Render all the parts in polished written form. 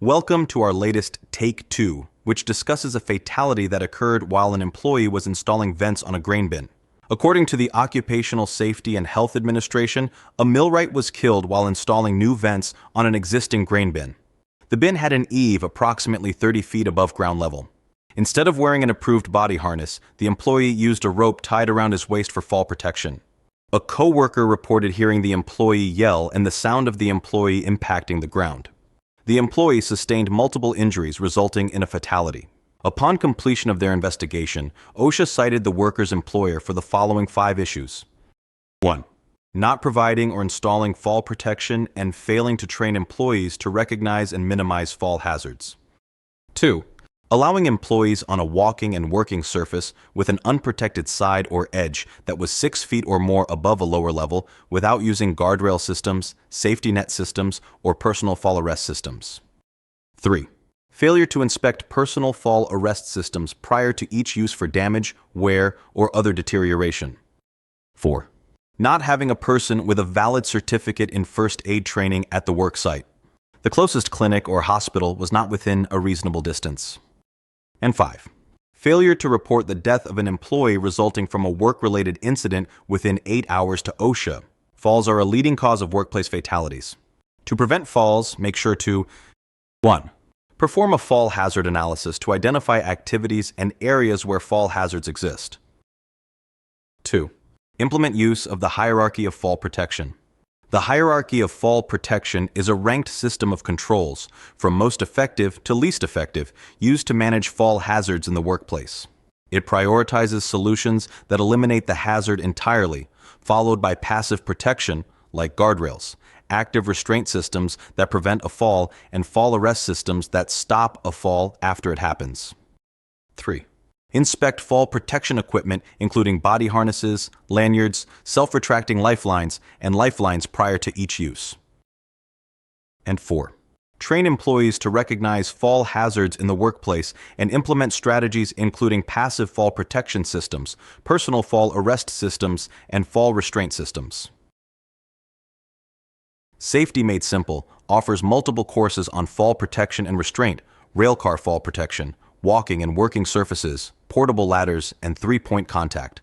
Welcome to our latest Take 2, which discusses a fatality that occurred while an employee was installing vents on a grain bin. According to the Occupational Safety and Health Administration, a millwright was killed while installing new vents on an existing grain bin. The bin had an eave approximately 30 feet above ground level. Instead of wearing an approved body harness, the employee used a rope tied around his waist for fall protection. A co-worker reported hearing the employee yell and the sound of the employee impacting the ground. The employee sustained multiple injuries, resulting in a fatality. Upon completion of their investigation, OSHA cited the worker's employer for the following 5 issues. 1. Not providing or installing fall protection and failing to train employees to recognize and minimize fall hazards. 2. Allowing employees on a walking and working surface with an unprotected side or edge that was 6 feet or more above a lower level without using guardrail systems, safety net systems, or personal fall arrest systems. 3. Failure to inspect personal fall arrest systems prior to each use for damage, wear, or other deterioration. 4. Not having a person with a valid certificate in first aid training at the work site. The closest clinic or hospital was not within a reasonable distance. And 5. Failure to report the death of an employee resulting from a work-related incident within 8 hours to OSHA. Falls are a leading cause of workplace fatalities. To prevent falls, make sure to 1. Perform a fall hazard analysis to identify activities and areas where fall hazards exist. 2. Implement use of the hierarchy of fall protection. The hierarchy of fall protection is a ranked system of controls, from most effective to least effective, used to manage fall hazards in the workplace. It prioritizes solutions that eliminate the hazard entirely, followed by passive protection, like guardrails, active restraint systems that prevent a fall, and fall arrest systems that stop a fall after it happens. 3. Inspect fall protection equipment, including body harnesses, lanyards, self-retracting lifelines, and lifelines prior to each use. And 4. Train employees to recognize fall hazards in the workplace and implement strategies including passive fall protection systems, personal fall arrest systems, and fall restraint systems. Safety Made Simple offers multiple courses on fall protection and restraint, railcar fall protection, walking and working surfaces, portable ladders, and 3-point contact.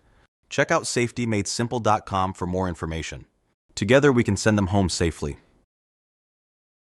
Check out safetymadesimple.com for more information. Together we can send them home safely.